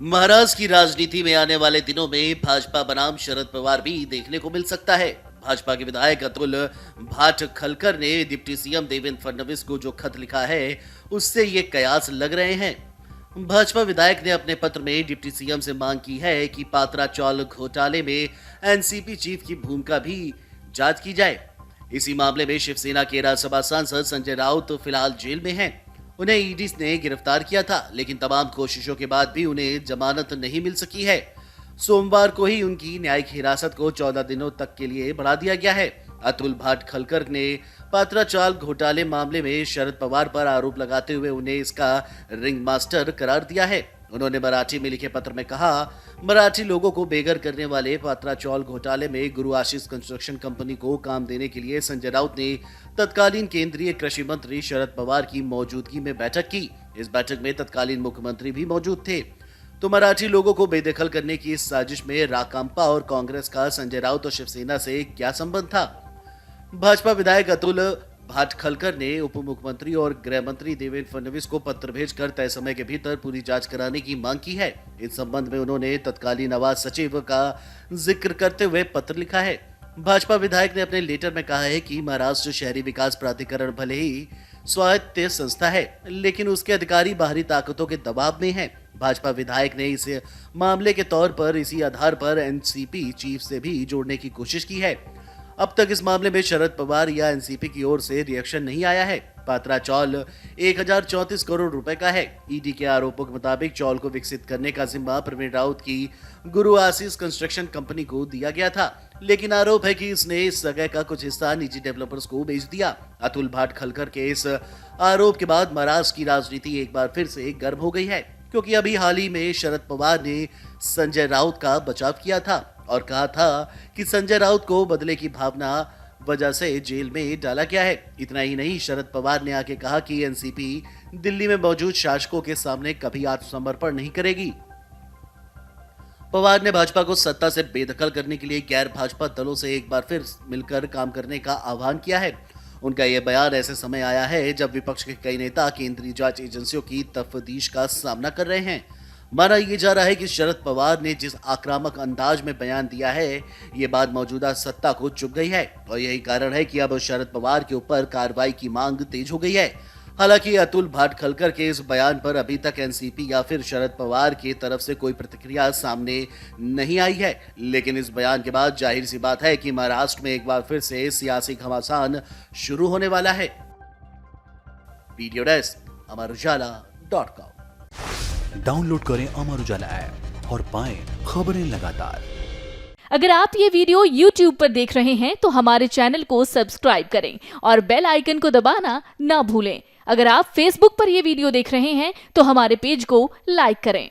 महाराष्ट्र की राजनीति में आने वाले दिनों में भाजपा बनाम शरद पवार भी देखने को मिल सकता है। भाजपा के विधायक अतुल भाटखलकर ने डिप्टी सीएम देवेंद्र फडणवीस को जो खत लिखा है, उससे ये कयास लग रहे हैं। भाजपा विधायक ने अपने पत्र में डिप्टी सीएम से मांग की है कि पात्रा चौल घोटाले में एनसीपी चीफ की भूमिका भी जांच की जाए। इसी मामले में शिवसेना के राज्यसभा सांसद संजय राउत फिलहाल जेल में हैं। उन्हें ईडी ने गिरफ्तार किया था, लेकिन तमाम कोशिशों के बाद भी उन्हें जमानत नहीं मिल सकी है। सोमवार को ही उनकी न्यायिक हिरासत को 14 दिनों तक के लिए बढ़ा दिया गया है। अतुल भाटखलकर ने पात्रा चाल घोटाले मामले में शरद पवार पर आरोप लगाते हुए उन्हें इसका रिंग मास्टर करार दिया है। उन्होंने मराठी में लिखे पत्र में कहा, मराठी लोगों को बेघर करने वाले पात्रा चौल घोटाले में गुरु आशीष कंस्ट्रक्शन कंपनी को काम देने के लिए संजय राउत ने तत्कालीन केंद्रीय कृषि मंत्री शरद पवार की मौजूदगी में बैठक की। इस बैठक में तत्कालीन मुख्यमंत्री भी मौजूद थे। तो मराठी लोगों को बेदखल करने की इस साजिश में राकांपा और कांग्रेस का संजय राउत और शिवसेना से क्या संबंध था? भाजपा विधायक अतुल भाटखलकर ने उप मुख्यमंत्री और गृह मंत्री देवेंद्र फडणवीस को पत्र भेजकर तय समय के भीतर पूरी जांच कराने की मांग की है। इस संबंध में उन्होंने तत्कालीन आवास सचिव का जिक्र करते हुए पत्र लिखा है। भाजपा विधायक ने अपने लेटर में कहा है कि महाराष्ट्र शहरी विकास प्राधिकरण भले ही स्वायत्त संस्था है, लेकिन उसके अधिकारी बाहरी ताकतों के दबाव में हैं। भाजपा विधायक ने इस मामले के तौर पर इसी आधार पर एनसीपी चीफ से भी जोड़ने की कोशिश की है। अब तक इस मामले में शरद पवार या एनसीपी की ओर से रिएक्शन नहीं आया है। पात्रा चौल 1034 करोड़ रुपए का है। ईडी के आरोपों के मुताबिक चौल को विकसित करने का जिम्मा प्रवीण राउत की गुरु आशीष कंस्ट्रक्शन कंपनी को दिया गया था, लेकिन आरोप है कि इसने इस जगह का कुछ हिस्सा निजी डेवलपर्स को बेच दिया। अतुल भाटखलकर के इस आरोप के बाद महाराष्ट्र की राजनीति एक बार फिर से गर्म हो गई है, क्योंकि अभी हाल ही में शरद पवार ने संजय राउत का बचाव किया था और कहा था कि संजय राउत को बदले की भावना वजह से जेल में डाला गया है। इतना ही नहीं, शरद पवार ने आके कहा कि एनसीपी दिल्ली में मौजूद शासकों के सामने कभी आत्मसमर्पण नहीं करेगी। पवार ने भाजपा को सत्ता से बेदखल करने के लिए गैर भाजपा दलों से एक बार फिर मिलकर काम करने का आह्वान किया है। उनका यह बयान ऐसे समय आया है जब विपक्ष के कई नेता केंद्रीय जांच एजेंसियों की तफ्तीश का सामना कर रहे हैं। माना यह जा रहा है कि शरद पवार ने जिस आक्रामक अंदाज में बयान दिया है, ये बात मौजूदा सत्ता को चुभ गई है और यही कारण है कि अब शरद पवार के ऊपर कार्रवाई की मांग तेज हो गई है। हालांकि अतुल भाटखलकर के इस बयान पर अभी तक एनसीपी या फिर शरद पवार की तरफ से कोई प्रतिक्रिया सामने नहीं आई है, लेकिन इस बयान के बाद जाहिर सी बात है कि महाराष्ट्र में एक बार फिर से सियासी घमासान शुरू होने वाला है। वीडियो डेस्क अमर उजाला.com। डाउनलोड करें अमर उजाला ऐप और पाएं खबरें लगातार। अगर आप ये वीडियो YouTube पर देख रहे हैं तो हमारे चैनल को सब्सक्राइब करें और बेल आइकन को दबाना ना भूलें। अगर आप Facebook पर ये वीडियो देख रहे हैं तो हमारे पेज को लाइक करें।